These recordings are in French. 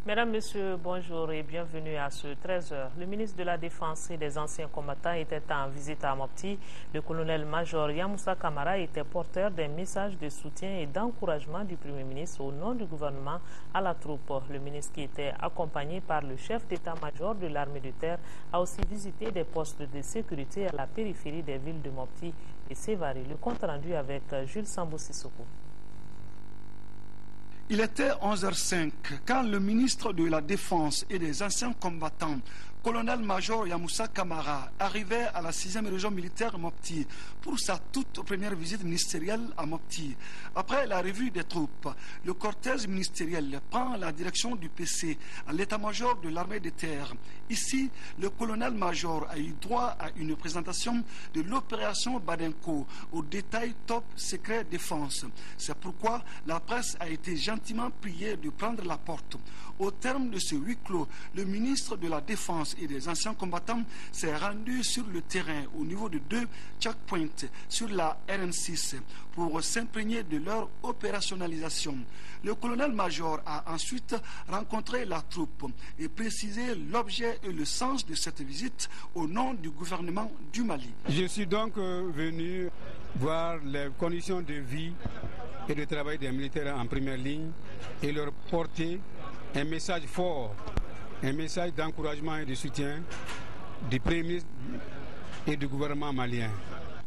Mesdames, Messieurs, bonjour et bienvenue à ce 13h. Le ministre de la Défense et des anciens combattants était en visite à Mopti. Le colonel-major Yamoussa Kamara était porteur d'un message de soutien et d'encouragement du Premier ministre au nom du gouvernement à la troupe. Le ministre, qui était accompagné par le chef d'état-major de l'armée de terre, a aussi visité des postes de sécurité à la périphérie des villes de Mopti et Sévaré. Le compte rendu avec Jules Sambou Sissoko. Il était 11h05 quand le ministre de la Défense et des anciens combattants, colonel-major Yamoussa Kamara, arrivait à la 6e région militaire Mopti pour sa toute première visite ministérielle à Mopti. Après la revue des troupes, le cortège ministériel prend la direction du PC à l'état-major de l'armée de terre. Ici, le colonel-major a eu droit à une présentation de l'opération Badenko au détail top secret défense. C'est pourquoi la presse a été gentiment priée de prendre la porte. Au terme de ce huis clos, le ministre de la Défense et des anciens combattants s'est rendu sur le terrain au niveau de 2 checkpoints sur la RN6 pour s'imprégner de leur opérationnalisation. Le colonel-major a ensuite rencontré la troupe et précisé l'objet et le sens de cette visite au nom du gouvernement du Mali. Je suis donc venu voir les conditions de vie et de travail des militaires en première ligne et leur porter un message fort, un message d'encouragement et de soutien du Premier ministre et du gouvernement malien.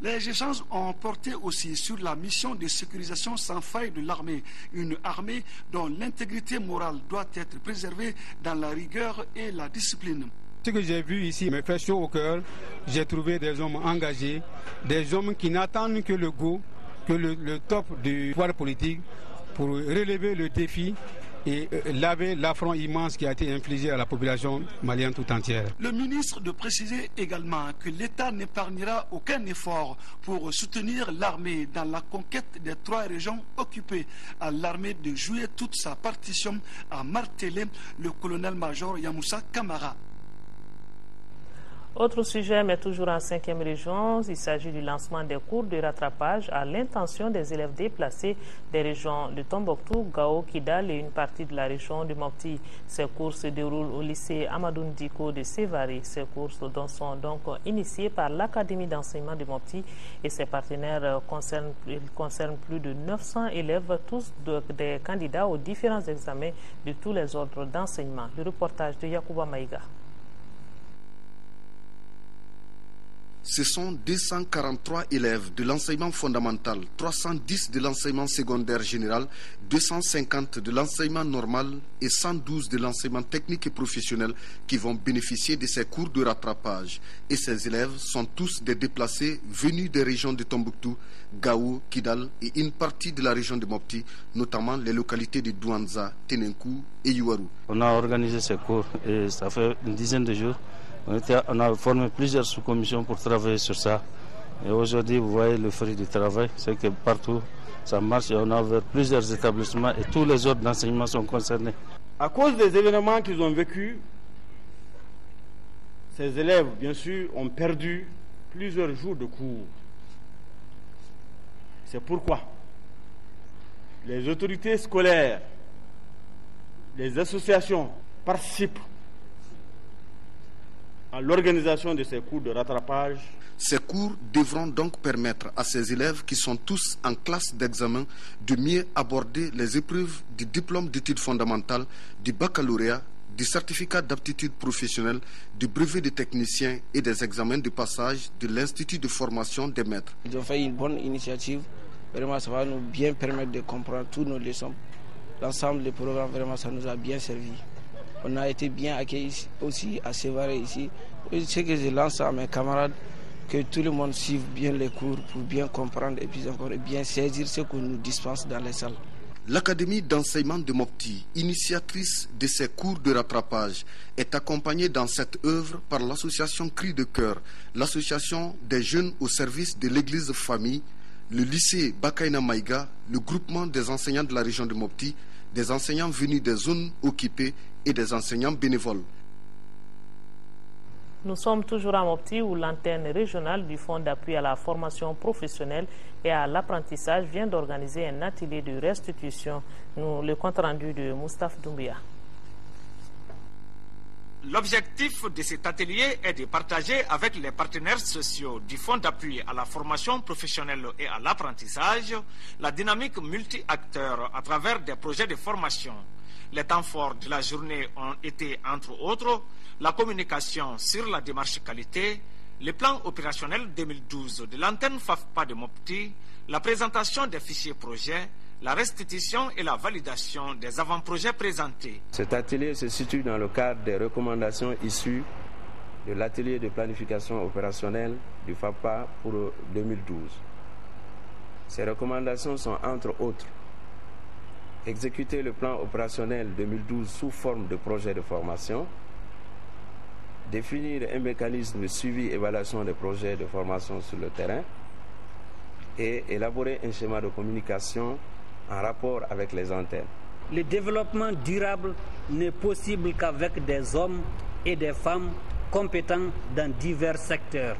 Les échanges ont porté aussi sur la mission de sécurisation sans faille de l'armée, une armée dont l'intégrité morale doit être préservée dans la rigueur et la discipline. Ce que j'ai vu ici me fait chaud au cœur. J'ai trouvé des hommes engagés, des hommes qui n'attendent que le go, que le top du pouvoir politique pour relever le défi et laver l'affront immense qui a été infligé à la population malienne tout entière. Le ministre de préciser également que l'État n'épargnera aucun effort pour soutenir l'armée dans la conquête des 3 régions occupées. À l'armée de jouer toute sa partition, a martelé le colonel-major Yamoussa Kamara. Autre sujet, mais toujours en 5e région, il s'agit du lancement des cours de rattrapage à l'intention des élèves déplacés des régions de Tombouctou, Gao, Kidal et une partie de la région de Mopti. Ces cours se déroulent au lycée Amadou Ndiko de Sévaré. Ces cours sont donc initiés par l'Académie d'enseignement de Mopti et ses partenaires concernent plus de 900 élèves, tous des candidats aux différents examens de tous les ordres d'enseignement. Le reportage de Yacouba Maïga. Ce sont 243 élèves de l'enseignement fondamental, 310 de l'enseignement secondaire général, 250 de l'enseignement normal et 112 de l'enseignement technique et professionnel qui vont bénéficier de ces cours de rattrapage. Et ces élèves sont tous des déplacés venus des régions de Tombouctou, Gao, Kidal et une partie de la région de Mopti, notamment les localités de Douanza, Tenenkou et Youarou. On a organisé ces cours et ça fait une dizaine de jours. On a formé plusieurs sous-commissions pour travailler sur ça. Et aujourd'hui, vous voyez le fruit du travail, c'est que partout ça marche et on a ouvert plusieurs établissements et tous les ordres d'enseignement sont concernés. À cause des événements qu'ils ont vécus, ces élèves, bien sûr, ont perdu plusieurs jours de cours. C'est pourquoi les autorités scolaires, les associations participent à l'organisation de ces cours de rattrapage. Ces cours devront donc permettre à ces élèves qui sont tous en classe d'examen de mieux aborder les épreuves du diplôme d'études fondamentales, du baccalauréat, du certificat d'aptitude professionnelle, du brevet de technicien et des examens de passage de l'Institut de formation des maîtres. Ils ont fait une bonne initiative. Vraiment, ça va nous bien permettre de comprendre toutes nos leçons. L'ensemble des programmes, vraiment, ça nous a bien servi. On a été bien accueillis aussi à Sévaré ici. Ce que je lance à mes camarades, que tout le monde suive bien les cours pour bien comprendre et puis encore bien saisir ce qu'on nous dispense dans les salles. L'Académie d'enseignement de Mopti, initiatrice de ces cours de rattrapage, est accompagnée dans cette œuvre par l'association Cri de Cœur, l'association des jeunes au service de l'église famille, le lycée Bakaina Maïga, le groupement des enseignants de la région de Mopti, des enseignants venus des zones occupées et des enseignants bénévoles. Nous sommes toujours à Mopti où l'antenne régionale du Fonds d'appui à la formation professionnelle et à l'apprentissage vient d'organiser un atelier de restitution. Le compte rendu de Moustapha Doumbia. L'objectif de cet atelier est de partager avec les partenaires sociaux du Fonds d'appui à la formation professionnelle et à l'apprentissage la dynamique multi-acteurs à travers des projets de formation. Les temps forts de la journée ont été, entre autres, la communication sur la démarche qualité, le plan opérationnel 2012 de l'antenne FAFPA de Mopti, la présentation des fichiers projets, la restitution et la validation des avant-projets présentés. Cet atelier se situe dans le cadre des recommandations issues de l'atelier de planification opérationnelle du FAFPA pour 2012. Ces recommandations sont entre autres exécuter le plan opérationnel 2012 sous forme de projet de formation, définir un mécanisme de suivi et évaluation des projets de formation sur le terrain et élaborer un schéma de communication en rapport avec les antennes. Le développement durable n'est possible qu'avec des hommes et des femmes compétents dans divers secteurs.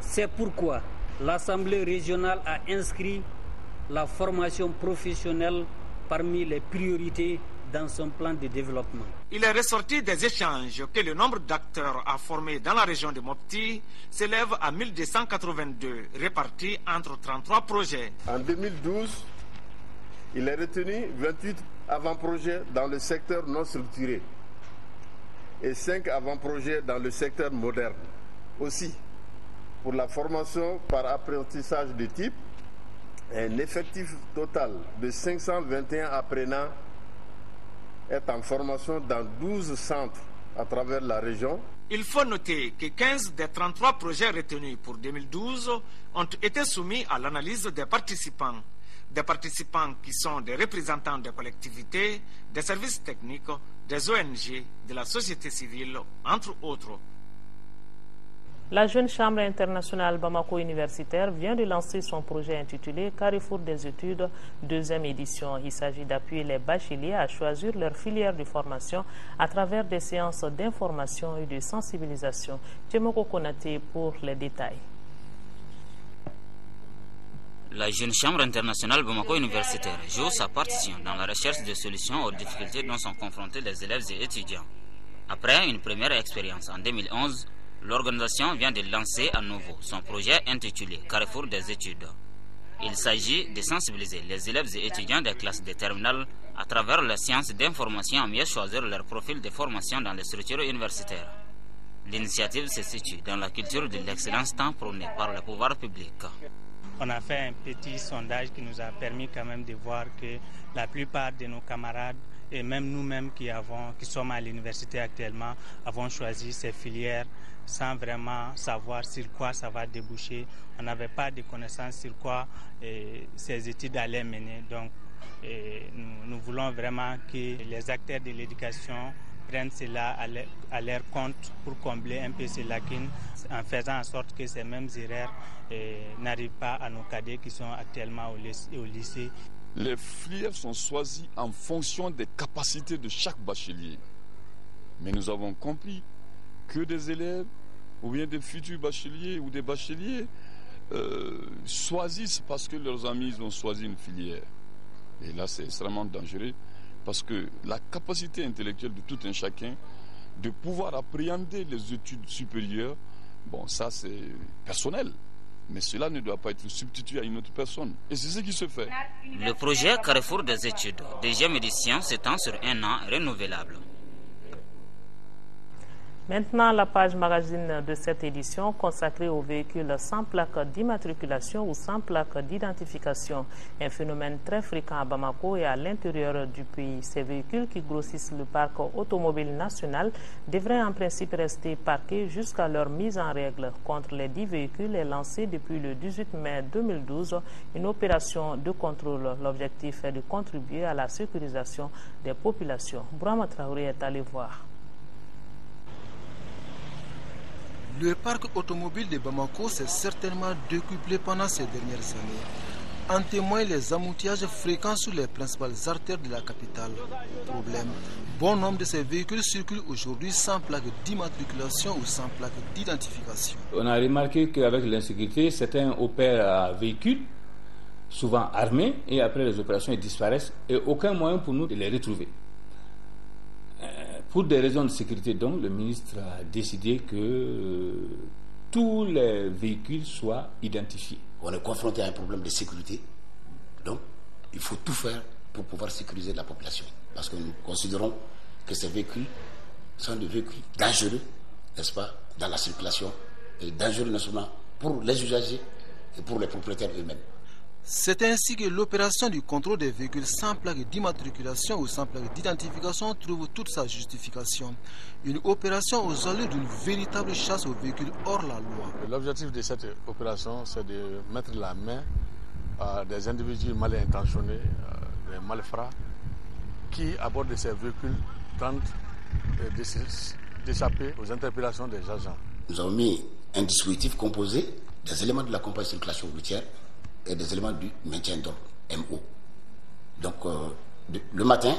C'est pourquoi l'Assemblée régionale a inscrit la formation professionnelle parmi les priorités dans son plan de développement. Il est ressorti des échanges que le nombre d'acteurs à former dans la région de Mopti s'élève à 1282, répartis entre 33 projets. En 2012, il est retenu 28 avant-projets dans le secteur non structuré et 5 avant-projets dans le secteur moderne. Aussi, pour la formation par apprentissage de type, un effectif total de 521 apprenants est en formation dans 12 centres à travers la région. Il faut noter que 15 des 33 projets retenus pour 2012 ont été soumis à l'analyse des participants qui sont des représentants des collectivités, des services techniques, des ONG, de la société civile, entre autres. La jeune chambre internationale Bamako Universitaire vient de lancer son projet intitulé Carrefour des études, deuxième édition. Il s'agit d'appuyer les bacheliers à choisir leur filière de formation à travers des séances d'information et de sensibilisation. Tchemoko Konaté pour les détails. La jeune chambre internationale Bamako Universitaire joue sa partition dans la recherche de solutions aux difficultés dont sont confrontés les élèves et étudiants. Après une première expérience en 2011, l'organisation vient de lancer à nouveau son projet intitulé Carrefour des études. Il s'agit de sensibiliser les élèves et étudiants des classes de terminale à travers la science d'information à mieux choisir leur profil de formation dans les structures universitaires. L'initiative se situe dans la culture de l'excellence tant prônée par le pouvoir public. On a fait un petit sondage qui nous a permis quand même de voir que la plupart de nos camarades et même nous-mêmes qui sommes à l'université actuellement avons choisi ces filières sans vraiment savoir sur quoi ça va déboucher. On n'avait pas de connaissances sur quoi ces études allaient mener. Donc nous voulons vraiment que les acteurs de l'éducation prennent cela à leur compte pour combler un peu ces lacunes en faisant en sorte que ces mêmes erreurs n'arrivent pas à nos cadets qui sont actuellement au lycée. Les filières sont choisies en fonction des capacités de chaque bachelier. Mais nous avons compris que des élèves ou bien des futurs bacheliers ou des bacheliers choisissent parce que leurs amis ont choisi une filière. Et là, c'est extrêmement dangereux parce que la capacité intellectuelle de tout un chacun de pouvoir appréhender les études supérieures, bon, ça c'est personnel. Mais cela ne doit pas être substitué à une autre personne. Et c'est ce qui se fait. Le projet Carrefour des études, deuxième édition, s'étend sur un an renouvelable. Maintenant, la page magazine de cette édition consacrée aux véhicules sans plaque d'immatriculation ou sans plaque d'identification. Un phénomène très fréquent à Bamako et à l'intérieur du pays. Ces véhicules qui grossissent le parc automobile national devraient en principe rester parqués jusqu'à leur mise en règle. Contre les 10 véhicules est lancée depuis le 18 mai 2012 une opération de contrôle. L'objectif est de contribuer à la sécurisation des populations. Brahma Traoré est allé voir. Le parc automobile de Bamako s'est certainement décuplé pendant ces dernières années. En témoignent les embouteillages fréquents sur les principales artères de la capitale. Problème, bon nombre de ces véhicules circulent aujourd'hui sans plaque d'immatriculation ou sans plaque d'identification. On a remarqué qu'avec l'insécurité, certains opèrent à véhicules, souvent armés, et après les opérations, ils disparaissent et aucun moyen pour nous de les retrouver. Pour des raisons de sécurité, donc, le ministre a décidé que tous les véhicules soient identifiés. On est confronté à un problème de sécurité, donc il faut tout faire pour pouvoir sécuriser la population. Parce que nous considérons que ces véhicules sont des véhicules dangereux, n'est-ce pas, dans la circulation, et dangereux non seulement pour les usagers et pour les propriétaires eux-mêmes. C'est ainsi que l'opération du contrôle des véhicules sans plaque d'immatriculation ou sans plaque d'identification trouve toute sa justification. Une opération aux allures d'une véritable chasse aux véhicules hors la loi. L'objectif de cette opération, c'est de mettre la main à des individus mal intentionnés, des malfrats, qui abordent ces véhicules, tentent d'échapper aux interpellations des agents. Nous avons mis un dispositif composé des éléments de la compagnie de circulation routière et des éléments du maintien d'ordre, MO. Donc, le matin,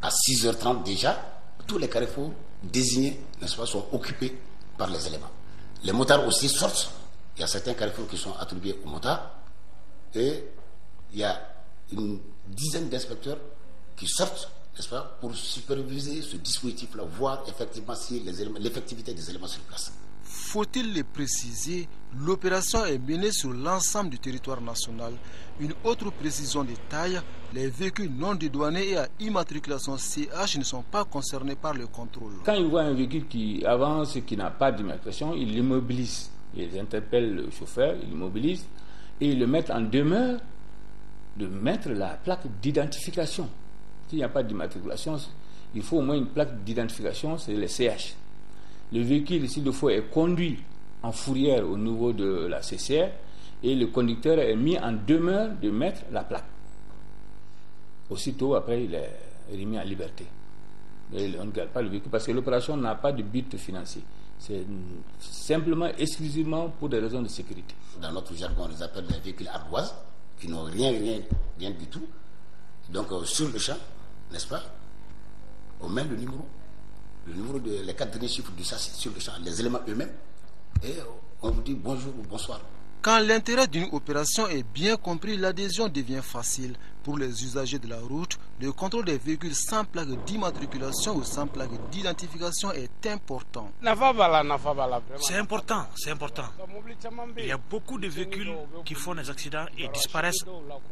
à 6h30 déjà, tous les carrefours désignés, n'est-ce pas, sont occupés par les éléments. Les motards aussi sortent. Il y a certains carrefours qui sont attribués aux motards. Et il y a une dizaine d'inspecteurs qui sortent, n'est-ce pas, pour superviser ce dispositif-là, voir effectivement si l'effectivité des éléments sur place. Faut-il le préciser, l'opération est menée sur l'ensemble du territoire national. Une autre précision de taille, les véhicules non dédouanés et à immatriculation CH ne sont pas concernés par le contrôle. Quand ils voient un véhicule qui avance et qui n'a pas d'immatriculation, ils l'immobilisent. Ils interpellent le chauffeur, ils l'immobilisent et ils le mettent en demeure de mettre la plaque d'identification. S'il n'y a pas d'immatriculation, il faut au moins une plaque d'identification, c'est le CH. Le véhicule, s'il le faut, est conduit en fourrière au niveau de la CCR et le conducteur est mis en demeure de mettre la plaque. Aussitôt, après, il est remis en liberté. Mais on ne garde pas le véhicule parce que l'opération n'a pas de but financier. C'est simplement, exclusivement pour des raisons de sécurité. Dans notre jargon, on les appelle des véhicules ardoises qui n'ont rien du tout. Donc, sur le champ, n'est-ce pas, on met le numéro les 4 derniers chiffres du châssis sur le champ, les éléments eux-mêmes, et on vous dit bonjour ou bonsoir. Quand l'intérêt d'une opération est bien compris, l'adhésion devient facile. Pour les usagers de la route, le contrôle des véhicules sans plaque d'immatriculation ou sans plaque d'identification est important. C'est important. Il y a beaucoup de véhicules qui font des accidents et disparaissent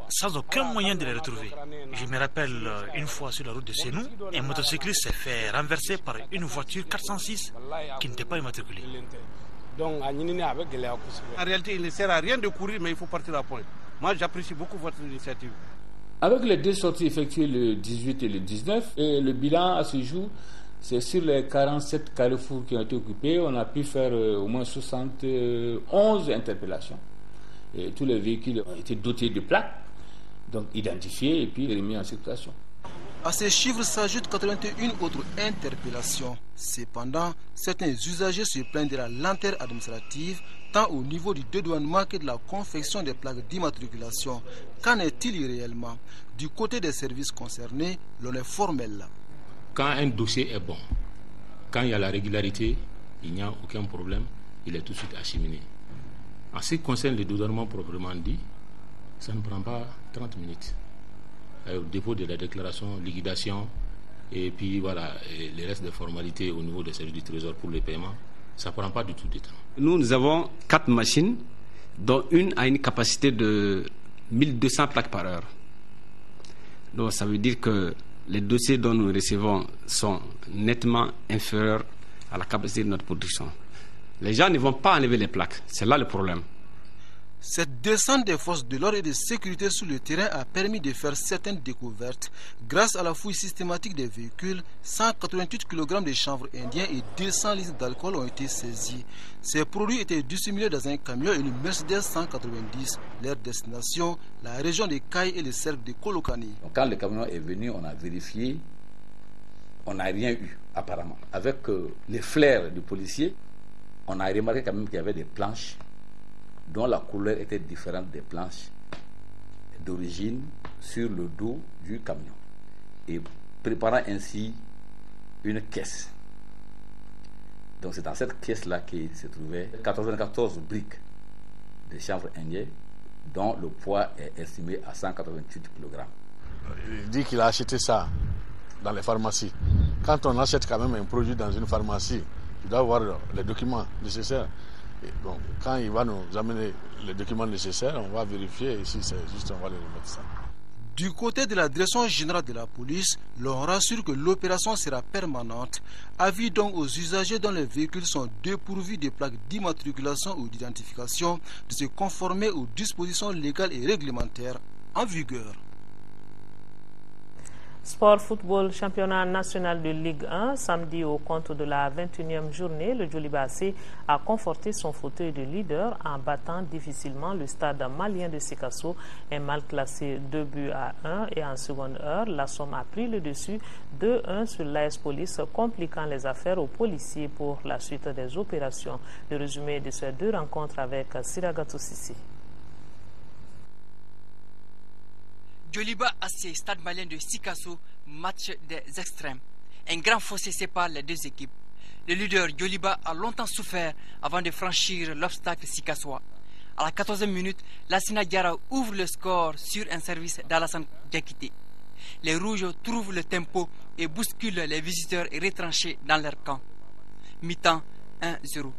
sans aucun moyen de les retrouver. Je me rappelle une fois sur la route de Sénou, un motocycliste s'est fait renverser par une voiture 406 qui n'était pas immatriculée. En réalité, il ne sert à rien de courir, mais il faut partir à point. Moi, j'apprécie beaucoup votre initiative. Avec les 2 sorties effectuées le 18 et le 19, et le bilan à ce jour, c'est sur les 47 carrefours qui ont été occupés, on a pu faire au moins 71 interpellations. Et tous les véhicules ont été dotés de plaques, donc identifiés et puis remis en circulation. À ces chiffres s'ajoutent 81 autres interpellations. Cependant, certains usagers se plaignent de la lenteur administrative, tant au niveau du dédouanement que de la confection des plaques d'immatriculation. Qu'en est-il réellement? Du côté des services concernés, l'on est formel. Quand un dossier est bon, quand il y a la régularité, il n'y a aucun problème, il est tout de suite acheminé. En ce qui concerne le dédouanement proprement dit, ça ne prend pas 30 minutes. Au dépôt de la déclaration, liquidation, et puis voilà, et les restes des formalités au niveau des services du Trésor pour les paiements, ça ne prend pas du tout de temps. Nous avons 4 machines, dont une a une capacité de 1200 plaques par heure. Donc ça veut dire que les dossiers dont nous recevons sont nettement inférieurs à la capacité de notre production. Les gens ne vont pas enlever les plaques, c'est là le problème. Cette descente des forces de l'ordre et de sécurité sur le terrain a permis de faire certaines découvertes. Grâce à la fouille systématique des véhicules, 188 kg de chanvre indien et 200 litres d'alcool ont été saisis. Ces produits étaient dissimulés dans un camion et une Mercedes 190. Leur destination, la région de Caille et le cercle de Kolokani. Quand le camion est venu, on a vérifié, on n'a rien eu apparemment. Avec les flairs du policier, on a remarqué quand même qu'il y avait des planches dont la couleur était différente des planches d'origine sur le dos du camion, et préparant ainsi une caisse. Donc c'est dans cette caisse-là qu'il se trouvait 94 briques de chanvre indien, dont le poids est estimé à 188 kg. Il dit qu'il a acheté ça dans les pharmacies. Quand on achète quand même un produit dans une pharmacie, tu dois avoir les documents nécessaires. Et donc, quand il va nous amener les documents nécessaires, on va vérifier et si c'est juste, on va les remettre ça. Du côté de la direction générale de la police, l'on rassure que l'opération sera permanente. Avis donc aux usagers dont les véhicules sont dépourvus de plaques d'immatriculation ou d'identification de se conformer aux dispositions légales et réglementaires en vigueur. Sport football, championnat national de Ligue 1. Samedi, au compte de la 21e journée, le Djoliba AC a conforté son fauteuil de leader en battant difficilement le stade malien de Sikasso, un mal classé 2-1. Et en seconde heure, la Somme a pris le dessus 2-1 sur l'AS Police, compliquant les affaires aux policiers pour la suite des opérations. Le résumé de ces deux rencontres avec Siragatou Sissi. Djoliba AC, stade malien de Sikasso, match des extrêmes. Un grand fossé sépare les deux équipes. Le leader Djoliba a longtemps souffert avant de franchir l'obstacle sikassois. À la 14e minute, Lassina Diarra ouvre le score sur un service d'Alassane Diakité. Les Rouges trouvent le tempo et bousculent les visiteurs retranchés dans leur camp. Mi-temps 1-0.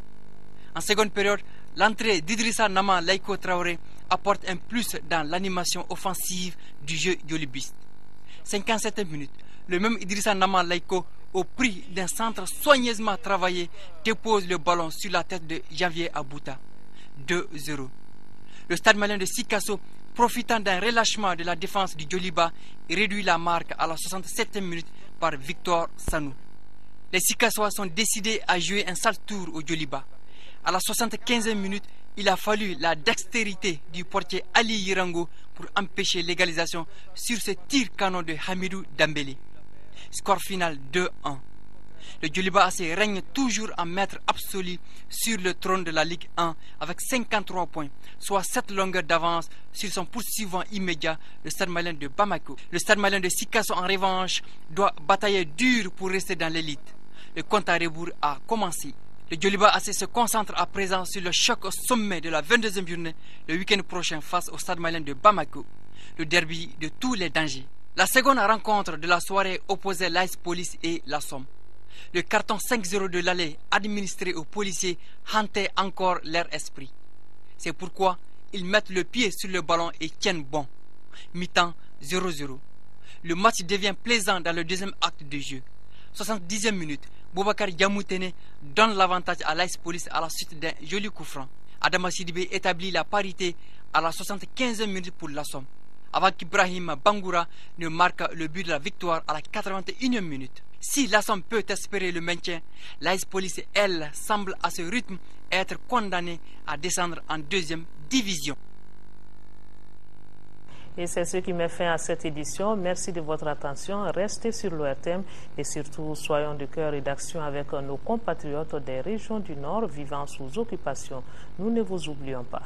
En seconde période, l'entrée d'Idrissa Nama Laiko Traoré apporte un plus dans l'animation offensive du jeu djolibiste. 57 minutes, le même Idrissa Nama Laiko, au prix d'un centre soigneusement travaillé, dépose le ballon sur la tête de Janvier Abouta. 2-0. Le stade malien de Sikasso, profitant d'un relâchement de la défense du Djoliba, réduit la marque à la 67e minute par Victor Sanou. Les Sikassois sont décidés à jouer un sale tour au Djoliba. À la 75e minute, il a fallu la dextérité du portier Ali Yirango pour empêcher l'égalisation sur ce tir canon de Hamidou Dambélé. Score final 2-1. Le Djoliba AC règne toujours en maître absolu sur le trône de la Ligue 1 avec 53 points, soit 7 longueurs d'avance sur son poursuivant immédiat, le Stade malien de Bamako. Le Stade malien de Sikasso, en revanche, doit batailler dur pour rester dans l'élite. Le compte à rebours a commencé. Le Djoliba AC se concentre à présent sur le choc au sommet de la 22e journée le week-end prochain face au Stade malien de Bamako, le derby de tous les dangers. La seconde rencontre de la soirée opposait l'AS Police et la Somme. Le carton 5-0 de l'aller administré aux policiers hantait encore leur esprit. C'est pourquoi ils mettent le pied sur le ballon et tiennent bon. Mi-temps 0-0. Le match devient plaisant dans le deuxième acte de jeu. 70e minute, Boubacar Yamoutene donne l'avantage à l'AS Police à la suite d'un joli coup franc. Adama Sidibé établit la parité à la 75e minute pour la Somme, avant qu'Ibrahim Bangoura ne marque le but de la victoire à la 81e minute. Si la Somme peut espérer le maintien, l'AS Police, elle, semble à ce rythme être condamnée à descendre en deuxième division. Et c'est ce qui met fin à cette édition. Merci de votre attention. Restez sur l'ORTM et surtout soyons de cœur et d'action avec nos compatriotes des régions du Nord vivant sous occupation. Nous ne vous oublions pas.